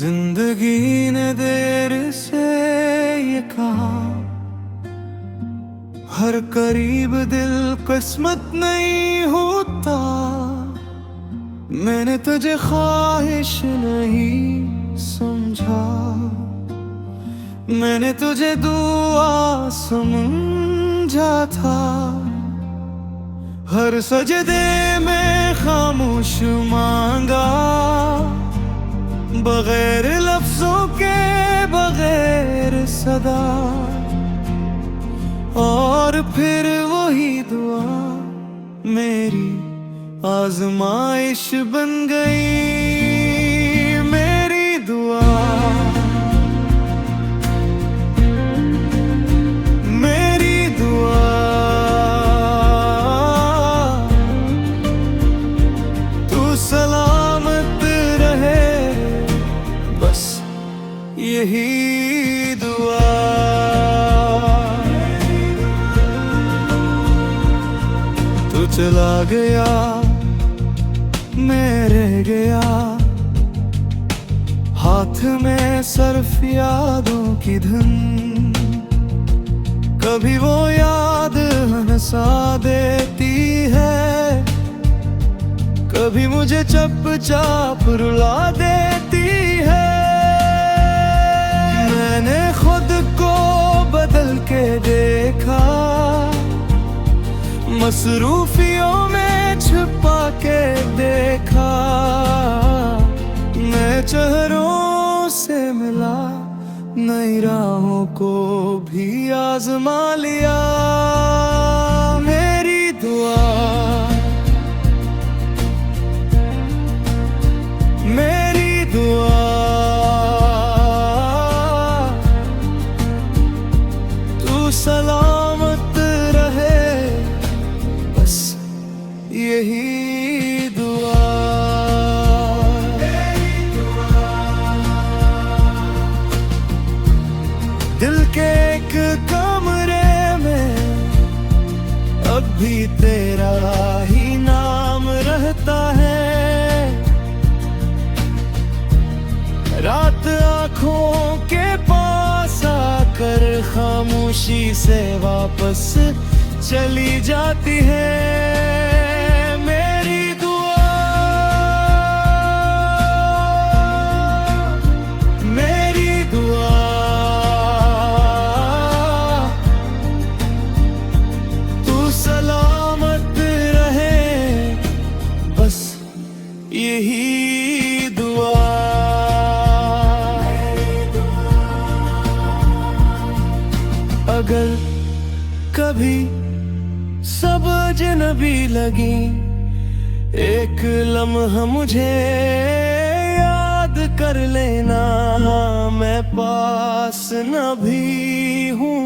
जिंदगी ने देर से ये कहा, हर करीब दिल किस्मत नहीं होता। मैंने तुझे ख्वाहिश नहीं समझा, मैंने तुझे दुआ समझा था। हर सजदे में खामोश मांगा, बगैर लफ्जों के बगैर सदा। और फिर वही दुआ मेरी आजमाइश बन गई। मेरी दुआ, मेरी दुआ, तू सलामत रहे, बस यही दुआ। तू चला गया, मैं रह गया, हाथ में सिर्फ यादों की धुन। कभी वो याद हंसा देती है, कभी मुझे चुपचाप रुला देती है। मैंने खुद को बदल के देखा, मसरूफियों में छुपा के देखा। मैं चेहरों से मिला, नई राहों को भी आजमा लिया। मेरी दुआ, मेरी दुआ, तू सलामत रहे, बस यही दुआ। दिल के एक कमरे में अब भी तेरा ही नाम रहता है। रात आँखों के पास आकर खामोशी से वापस चली जाती है। मेरी दुआ, मेरी दुआ, तू सलामत रहे, बस यही दुआ। अगर कभी सब अजनबी लगी, एक लम्हा मुझे याद कर लेना। मैं पास न भी हूँ,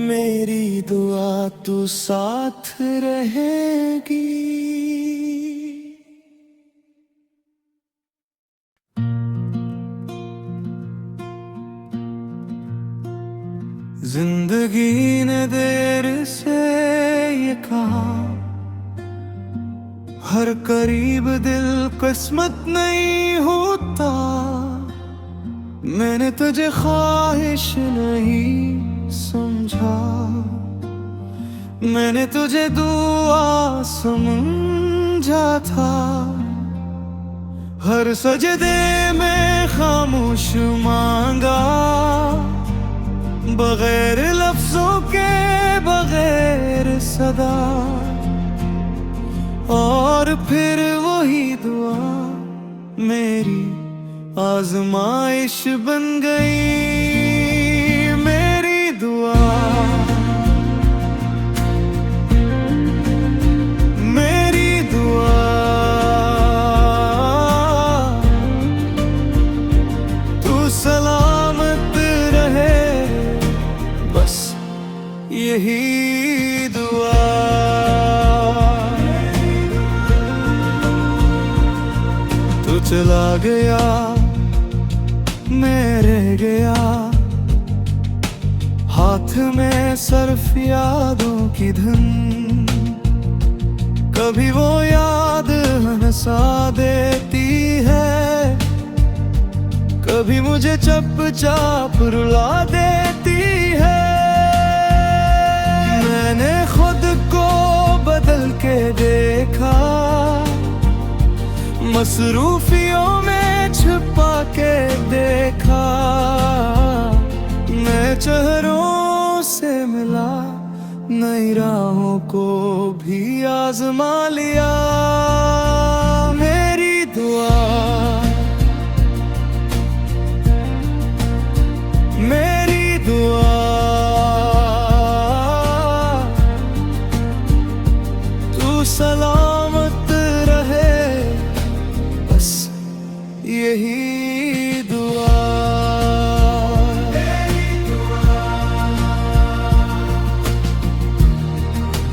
मेरी दुआ तू साथ रहेगी। जिंदगी ने देर से ये कहा, हर करीब दिल किस्मत नहीं होता। मैंने तुझे ख्वाहिश नहीं समझा, मैंने तुझे दुआ समझा था। हर सजदे में खामोश मांगा, बगैर लफ्जों के बगैर सदा। और फिर वही दुआ मेरी आजमाइश बन गई। मेरी दुआ, मेरी दुआ, तू सलामत रहे, बस यही दुआ। तू चला गया, मैं रह गया, हाथ में सिर्फ यादों की धुन। कभी वो याद हंसा देती है, कभी मुझे चुपचाप रुला देती है। मैंने खुद को बदल के देखा, मसरूफियों में छुपा के देखा। नए चेहरों से मिला, नई राहों को भी आजमा लिया। मेरी दुआ, मेरी दुआ, तू सलामत रहे, बस यही दुआ।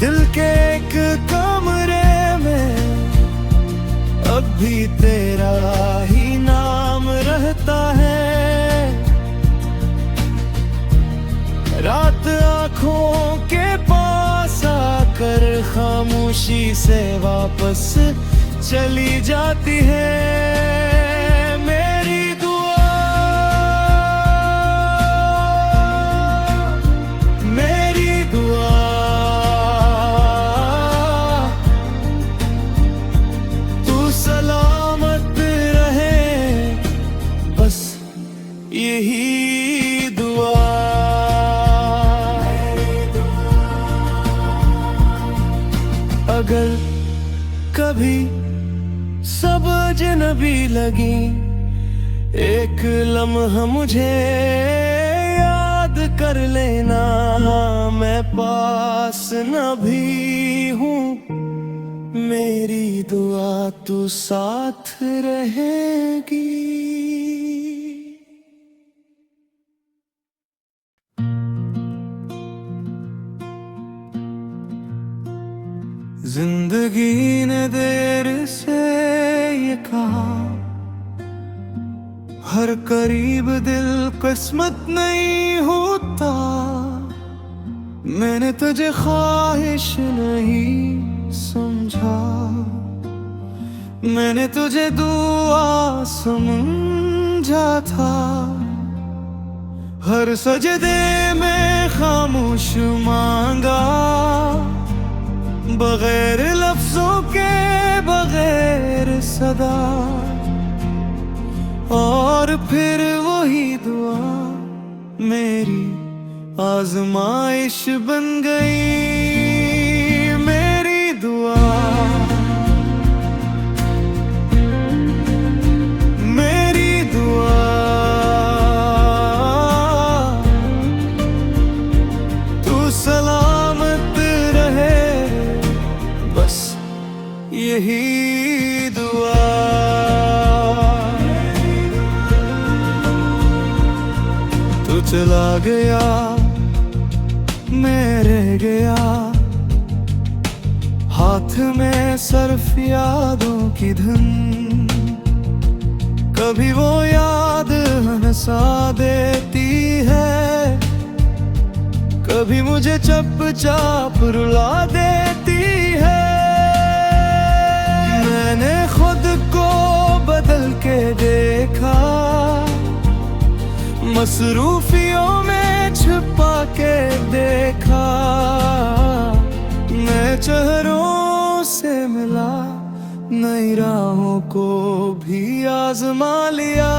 दिल के एक कमरे में अब भी तेरा ही नाम रहता है। रात आँखों के पास आकर खामोशी से वापस चली जाती है। मेरी दुआ, मेरी दुआ, तू सलामत रहे, बस यही दुआ। अगर कभी समझ न भी लगी, एक लम्हा मुझे याद कर लेना। मैं पास न भी हूँ, मेरी दुआ तू साथ रहेगी। जिंदगी ने देर से ये कहा, हर करीब दिल किस्मत नहीं होता। मैंने तुझे ख्वाहिश नहीं समझा, मैंने तुझे दुआ समझा था। हर सजदे में खामोश मांगा, बगैर लफ्जों के, बगैर सदा। और फिर वही दुआ मेरी आजमाइश बन गई। मेरी दुआ, मेरी दुआ, तू सलामत रहे, बस यही दुआ। तू चला गया, मैं रह गया, हाथ में सर्फ यादों की धुन। कभी वो याद हंसा देती है, कभी मुझे चुपचाप रुला देती है। मैंने खुद को बदल के देखा, मसरूफियों में छुपा के देखा। नए चेहरों से मिला, नई राहों को भी आजमा लिया।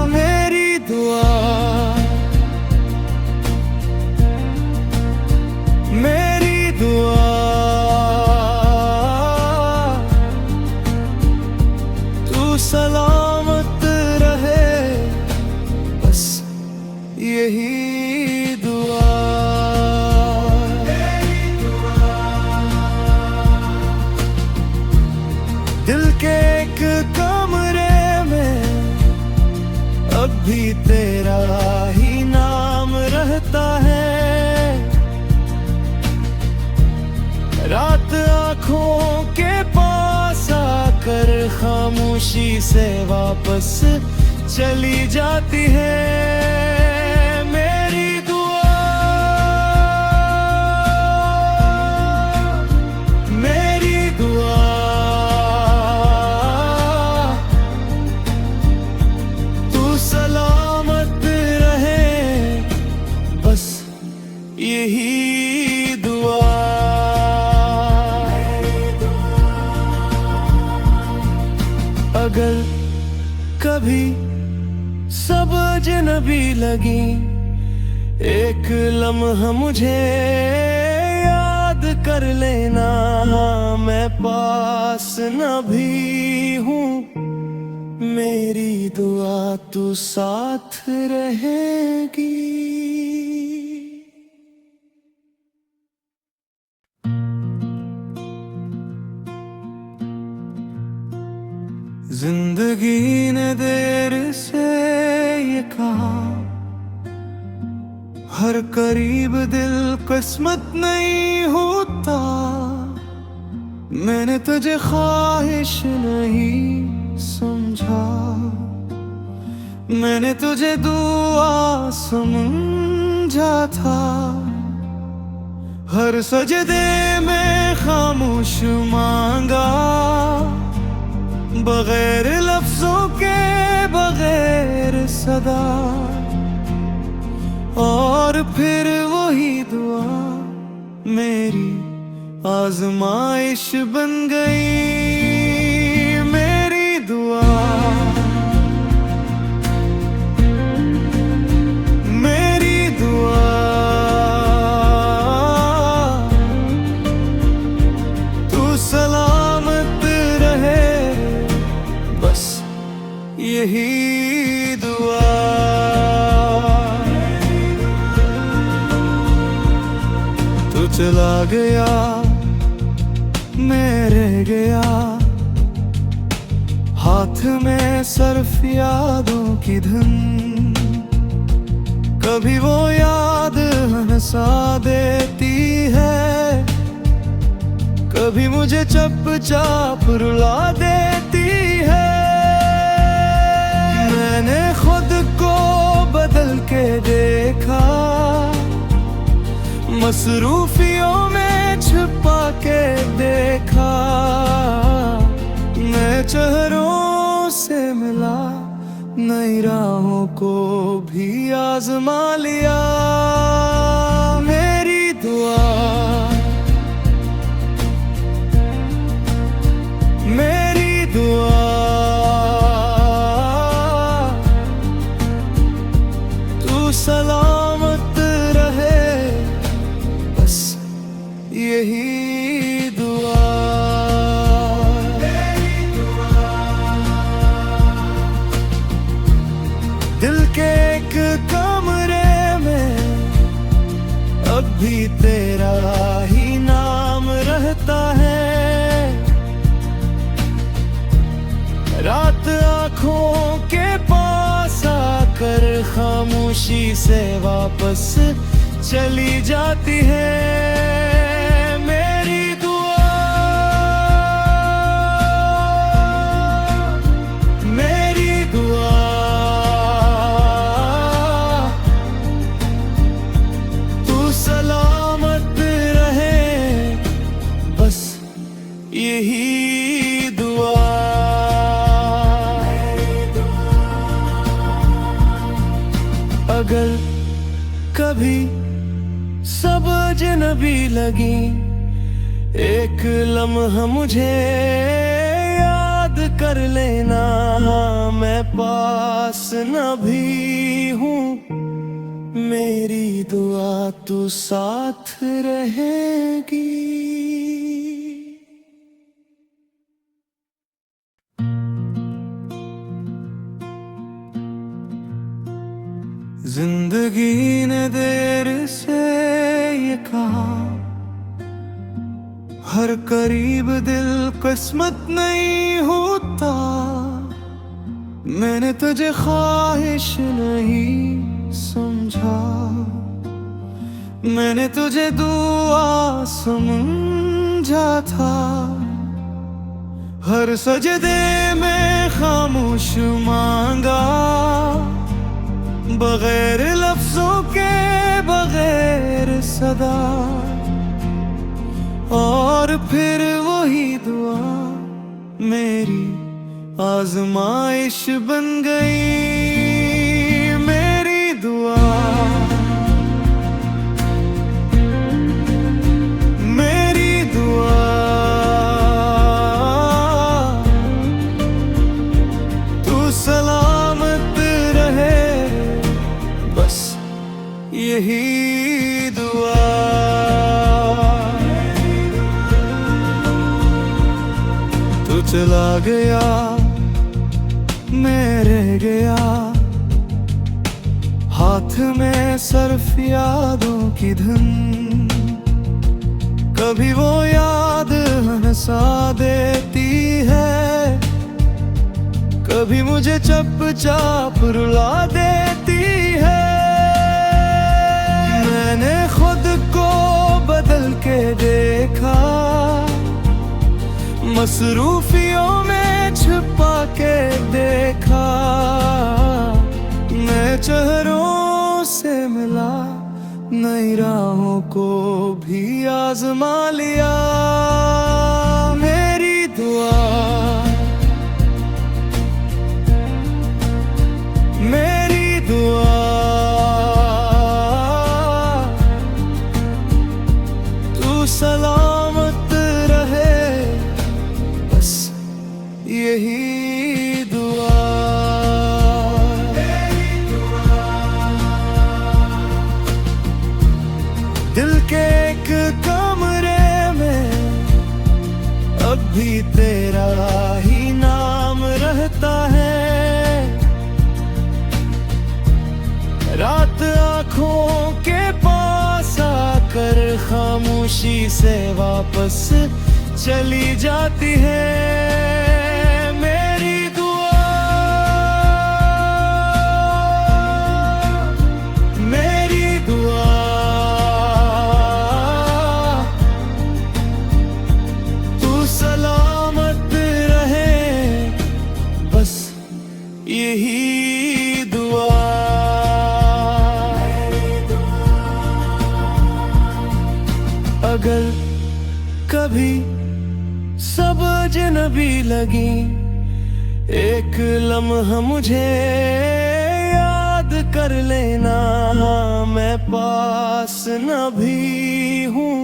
मेरी दुआ, मेरी दुआ, तू सलामत रहे, बस यही दुआ। दिल के एक कमरे में अब भी तेरा ही नाम रहता है। रात आँखों के पास आकर खामोशी से वापस चली जाती है। मेरी दुआ, मेरी दुआ, कभी सब अजनबी लगी, एक लम्हा मुझे याद कर लेना, मैं पास न भी हूँ, मेरी दुआ तू साथ रहेगी। जिंदगी ने देर से ये कहा, हर करीब दिल किस्मत नहीं होता, मैंने तुझे ख्वाहिश नहीं समझा, मैंने तुझे दुआ समझा था, हर सजदे में खामोश मांगा, बगैर लफ्जों के बगैर सदा, और फिर वही दुआ मेरी आजमाइश बन गई, मेरी दुआ मेरी दुआ तू सलामत रहे, बस यही दुआ। तू चला गया मैं रह गया, हाथ में सर्फ यादों की धुन, कभी वो याद हंसा देती है, कभी मुझे चुपचाप रुला देती है, मैंने खुद को बदल के देखा, मसरूफियों में छुपा के देखा, मैं चेहरों से मिला, नई राहों को भी आजमा लिया, मेरी दुआ मेरी दुआ तू सलामत रहे, बस यही दुआ। दिल के एक कमरे में अब भी तेरा ही नाम रहता है, रात आँखों के पास आकर खामोशी से वापस चली जाती है, मेरी दुआ मेरी दुआ तू सलामत रहे, बस यही दुआ। अगर कभी सब अजनबी लगी, एक लम्हा मुझे याद कर लेना, मैं पास न भी हूँ, मेरी दुआ तू साथ रहेगी। जिंदगी ने देर से ये कहा, हर करीब दिल किस्मत नहीं होता, मैंने तुझे ख्वाहिश नहीं समझा, मैंने तुझे दुआ समझा था, हर सजदे में खामोश मांगा, बगैर लफ्जों के बगैर सदा, और फिर वही दुआ मेरी आजमाइश बन गई, मेरी दुआ मेरी दुआ तू सलाम चला गया मैं रह गया, हाथ में सर्फ यादों की धुन। कभी वो याद हंसा देती है, कभी मुझे चुपचाप रुला देती है। मैंने खुद को बदल के देखा, मसरूफियों में छुपा के देखा। नए चेहरों से मिला, नई राहों को भी आजमा लिया। मेरी दुआ, मेरी दुआ, तू सलामत रहे, बस यही दुआ। दिल के एक कमरे में अब भी तेरा ही नाम रहता है। रात आँखों के पास आकर खामोशी से वापस चली जाती है। मेरी दुआ, मेरी दुआ, तू सलामत रहे, बस यही दुआ। अगर कभी समझ न भी लगी, एक लम्हा मुझे याद कर लेना। मैं पास न भी हूँ,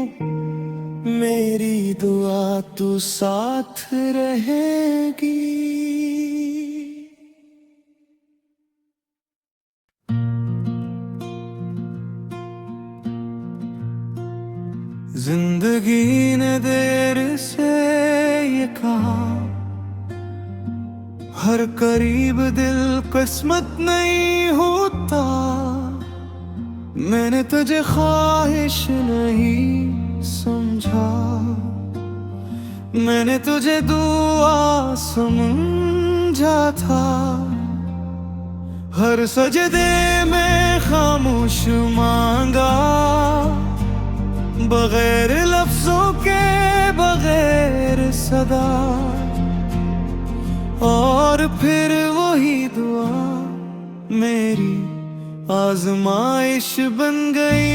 मेरी दुआ तू साथ रहेगी। जिंदगी ने देर से ये कहा, हर करीब दिल किस्मत नहीं होता। मैंने तुझे ख्वाहिश नहीं समझा, मैंने तुझे दुआ समझा था। हर सजदे में खामोश मांगा, बगैर लफ्जों के, बगैर सदा। और फिर वही दुआ मेरी आजमाइश बन गई।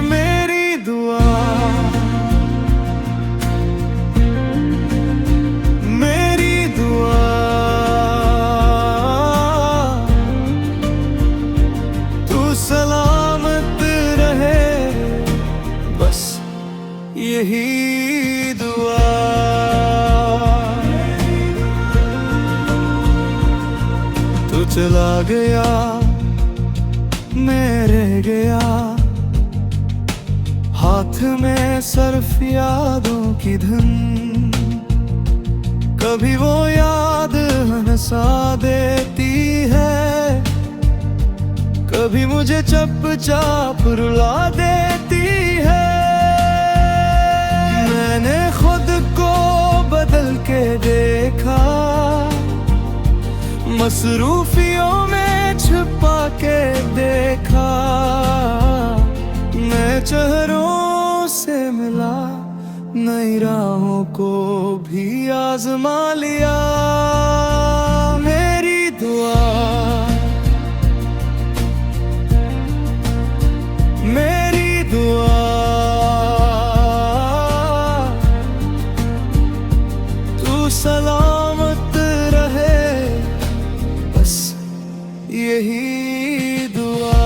मेरी दुआ, मेरी दुआ, तू सलामत रहे, बस यही दुआ। तू चला गया मैं रह गया, हाथ में सर्फ यादों की धुन। कभी वो याद हंसा देती है, कभी मुझे चुपचाप रुला देती है। मैंने खुद को बदल के देखा, मसरूफियों में छुपा के देखा। नए चेहरों से मिला, नई राहों को भी आजमा लिया। मेरी दुआ, मेरी दुआ, तू सलामत रहे, बस यही दुआ।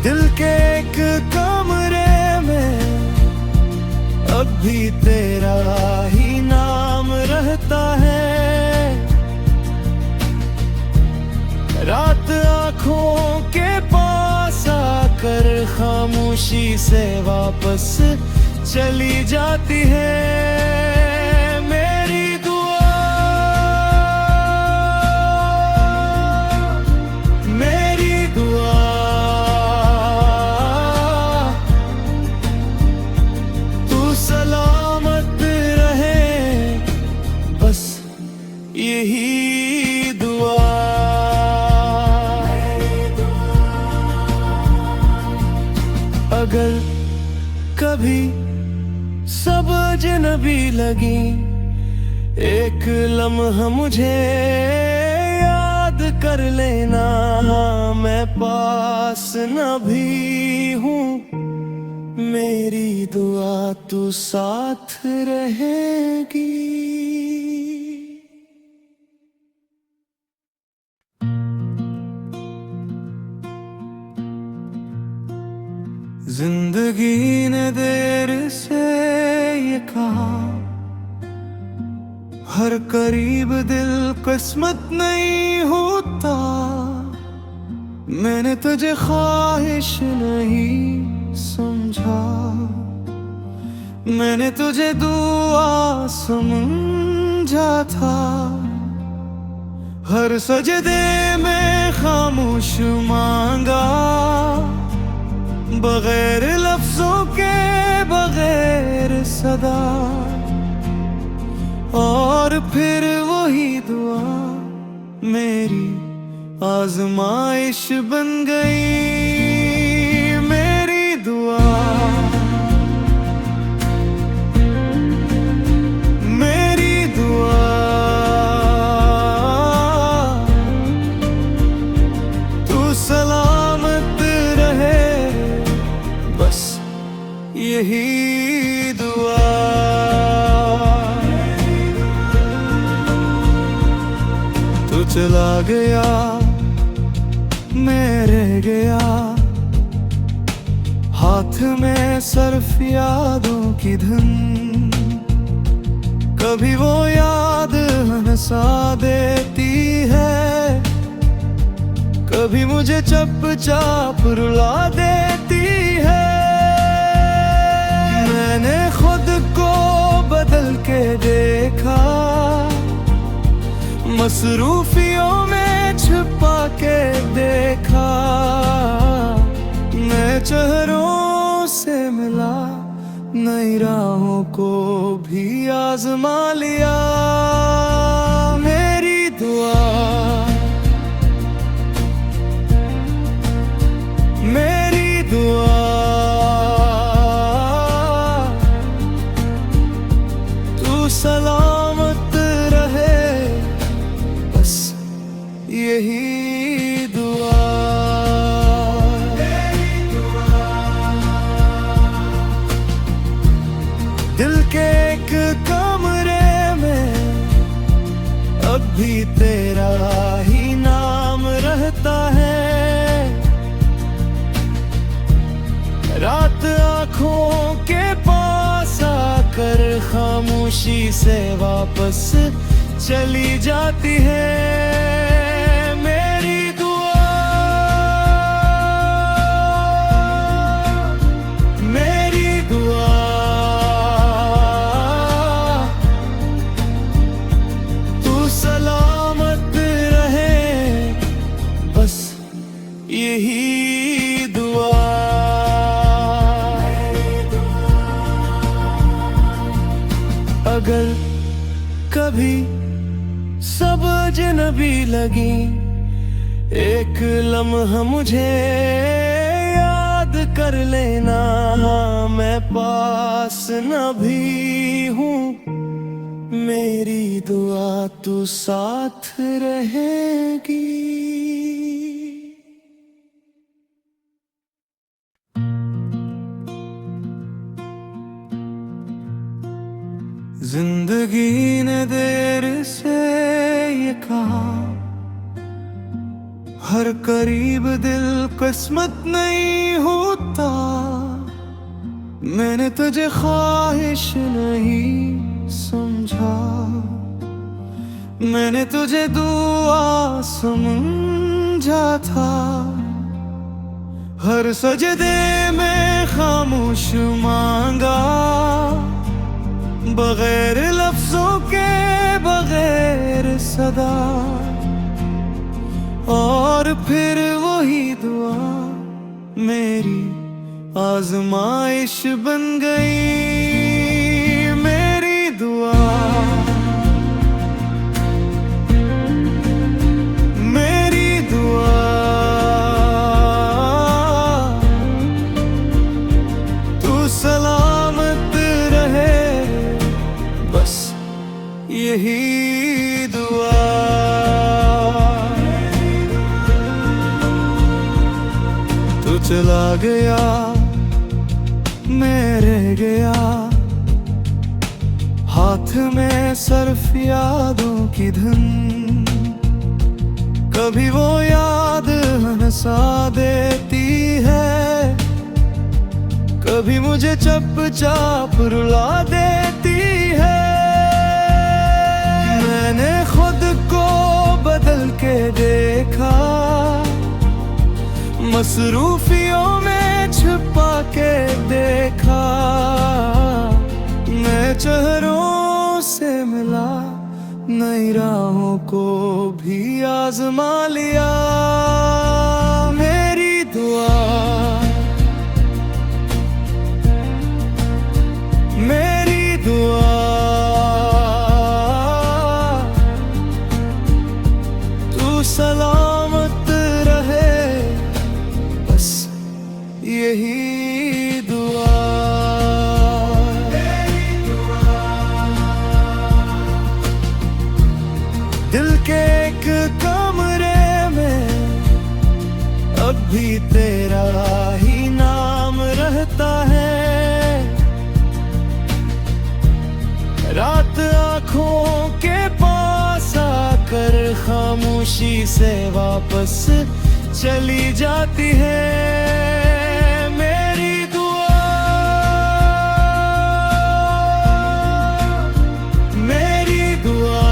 दिल के एक कमरे में अब भी तेरा ही नाम रहता है। रात आँखों के पास आकर खामोश खामोशी से वापस चली जाती है मेरी दुआ। मेरी दुआ तू सलामत रहे, बस यही दुआ। अगर कभी सब अजनबी लगी, एक लम्हा मुझे याद कर लेना, मैं पास न भी हूँ, मेरी दुआ तू साथ रहेगी। जिंदगी ने देर से ये कहा, हर करीब दिल किस्मत नहीं होता। मैंने तुझे ख्वाहिश नहीं समझा, मैंने तुझे दुआ समझा था। हर सजदे में खामोश मांगा, बगैर लफ्जों के, बगैर सदा। और फिर वही दुआ मेरी आजमाइश बन गई। मेरी दुआ, मेरी दुआ तू सलामत रहे, बस यही दुआ। तू चला गया, मैं रह गया, हाथ में सर्फ यादों की धुन। कभी वो याद हंसा देती है, कभी मुझे चुपचाप रुला देती है। मैंने खुद को बदल के देखा, मसरूफियों में छुपा के देखा। नए चेहरों से मिला, नई राहों को भी आजमा लिया। मेरी दुआ, मेरी दुआ तू सलामत रहे, बस यही दुआ। दिल के एक कमरे में अब भी तेरा ही नाम रहता है। रात आँखों के पास आकर खामोशी से वापस चली जाती है मेरी दुआ। मेरी दुआ तू सलामत रहे, बस यही दुआ। अगर कभी सब अजनबी लगी, एक लम्हा मुझे याद कर लेना, मैं पास न भी हूँ, मेरी दुआ तू साथ रहेगी। जिंदगी ने देर से ये कहा, हर करीब दिल किस्मत नहीं होता। मैंने तुझे ख्वाहिश नहीं समझा, मैंने तुझे दुआ समझा था। हर सजदे में खामोश मांगा, बगैर लफ्जों के, बगैर सदा। और फिर वही दुआ मेरी आजमाइश बन गई। मेरी दुआ, मेरी दुआ, तू सलामत रहे, बस यही दुआ। तू चला गया, मैं रह गया, हाथ में सर्फ यादों की धुन। कभी वो याद हंसा देती है, कभी मुझे चुपचाप रुला देती है। मैंने खुद को बदल के देखा, मसरूफियों में छुपा के देखा। मैं चेहरों से मिला, नई राहों को भी आजमा लिया। मेरी दुआ, मेरी दुआ, तू सलामत रहे, बस यही दुआ। दिल के एक कमरे में अब भी तेरा ही नाम रहता है। रात आँखों के पास आकर खामोशी से वापस चली जाती है। मेरी दुआ, मेरी दुआ,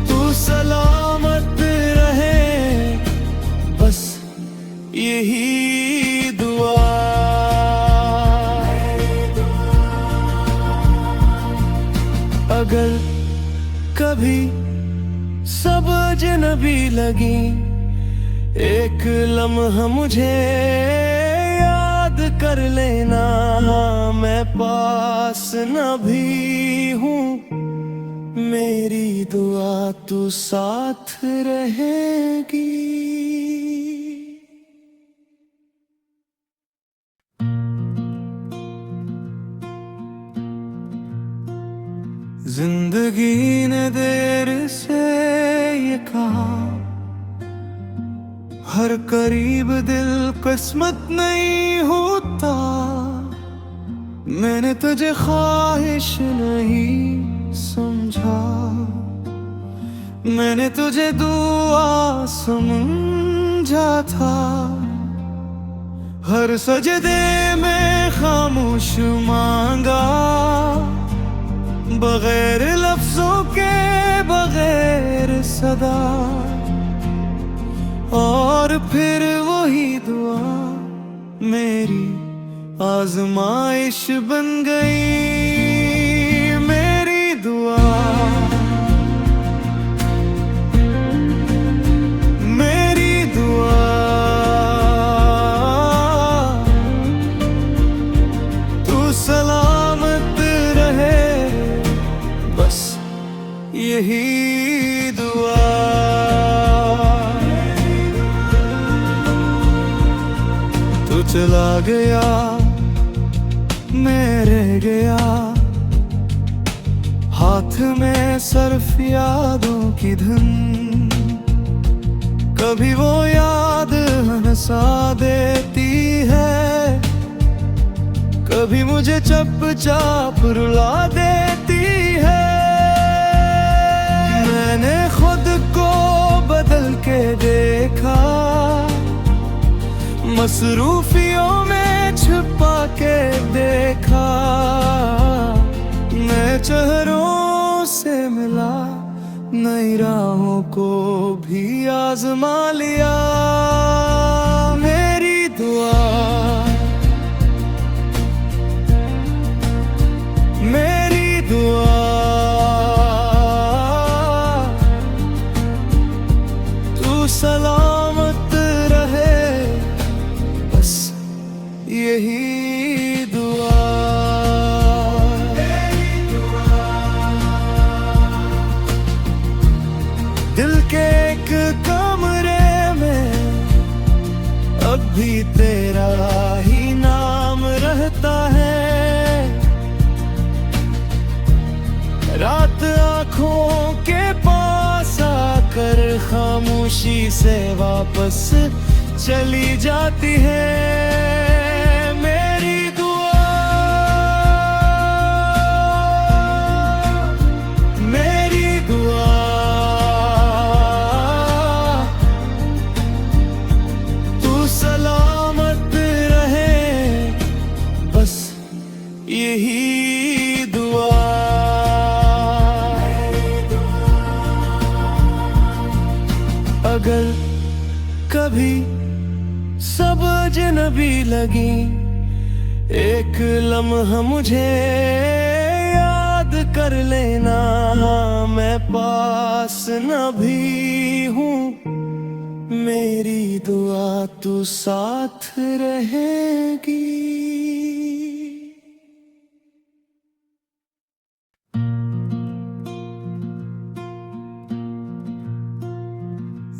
तू सलामत रहे, बस यही दुआ। अगर कभी सब अजनबी लगी, एक लम्हा मुझे याद कर लेना। मैं पास न भी हूँ, मेरी दुआ तू साथ रहेगी। जिंदगी ने देर से ये कहा, हर करीब दिल किस्मत नहीं होता। मैंने तुझे ख्वाहिश नहीं समझा, मैंने तुझे दुआ समझा था। हर सजदे में खामोश मांगा, बगैर लफ्जों के, बगैर सदा। और फिर वही दुआ मेरी आजमाइश बन गई। मेरी दुआ, मेरी दुआ, तू सलामत रहे, बस यही दुआ। तू चला गया, मैं रह गया, हाथ में सर्फ यादों की धुन। कभी वो याद हंसा देती है, कभी मुझे चुपचाप रुला देती है। मैंने खुद को बदल के देखा, मसरूफियों में छुपा के देखा। मैं चेहरों से मिला, नई राहों को भी आजमा लिया। मेरी दुआ, मेरी दुआ, तू सलामत रहे, बस यही दुआ। दिल के एक कमरे में अब भी तेरा ही नाम रहता है। रात आँखों के पास आकर खामोशी से वापस चली जाती है। मेरी दुआ, मेरी दुआ, तू सलामत रहे, बस यही दुआ। अगर कभी सब अजनबी लगी, एक लम्हा मुझे याद कर लेना। मैं पास न भी हूँ, मेरी दुआ तू साथ रहेगी।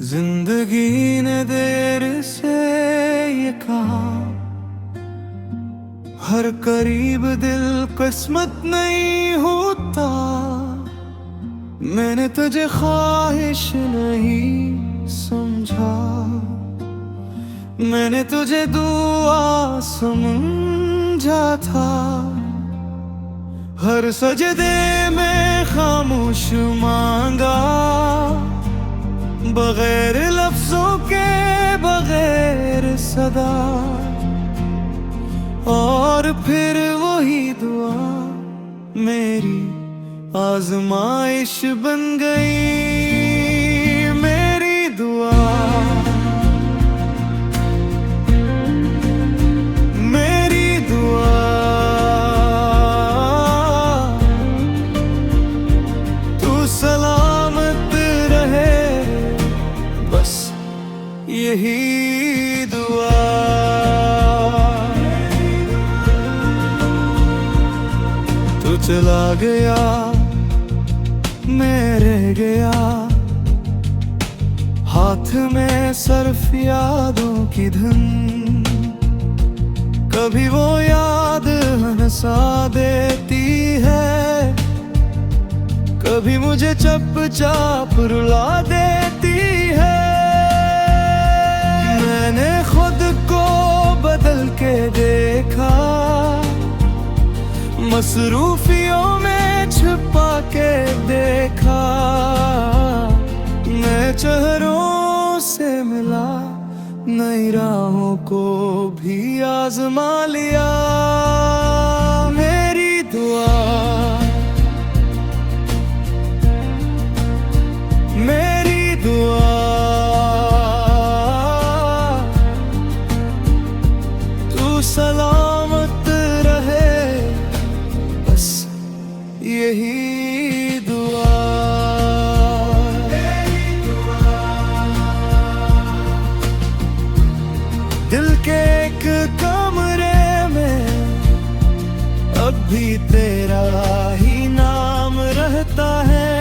जिंदगी ने देर से ये कहा, हर करीब दिल किस्मत नहीं होता। मैंने तुझे ख्वाहिश नहीं समझा, मैंने तुझे दुआ समझा था। हर सजदे में खामोश मांगा, बगैर लफ्जों के, बगैर सदा। और फिर वही दुआ मेरी आजमाइश बन गई। मेरी दुआ, मेरी दुआ, तू सलामत रहे, बस यही दुआ। तू चला गया, मैं रह गया, हाथ में सर्फ यादों की धुन। कभी वो याद हंसा देती है, कभी मुझे चुपचाप रुला देती है। मैंने खुद को बदल के देखा, मसरूफियों में छुपा के देखा। मैं चेहरों से मिला, नई राहों को भी आजमा लिया। मेरी दुआ, मेरी दुआ, तू सलामत रहे, बस यही दुआ। दिल के एक कमरे में अब भी तेरा ही नाम रहता है।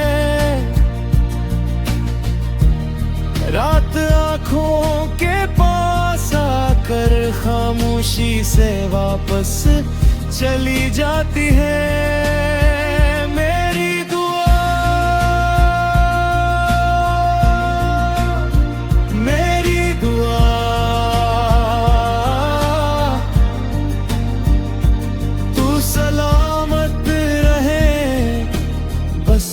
रात आँखों के पास आकर खामोशी से वापस चली जाती है। मेरी दुआ, मेरी दुआ, तू सलामत रहे, बस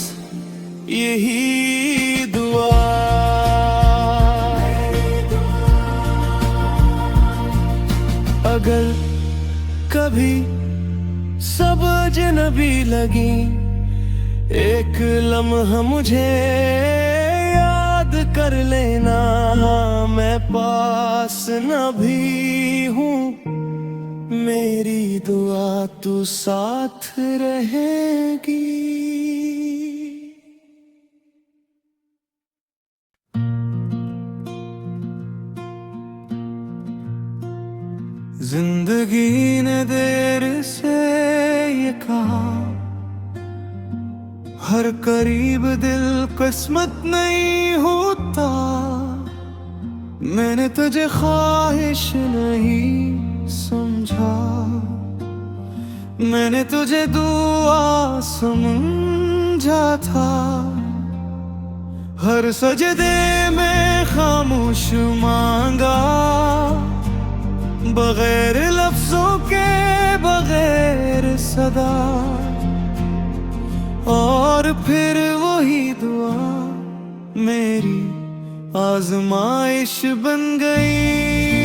यही दुआ। अगर कभी सब अजनबी लगी, एक लम्हा मुझे याद कर लेना, मैं पास न भी हूँ, मेरी दुआ तू साथ रहेगी। जिंदगी ने देर से ये कहा, हर करीब दिल किस्मत नहीं होता। मैंने तुझे ख्वाहिश नहीं समझा, मैंने तुझे दुआ समझा था। हर सजदे में खामोश मांगा, बगैर लफ्जों के, बगैर सदा। और फिर वही दुआ मेरी आजमाइश बन गई।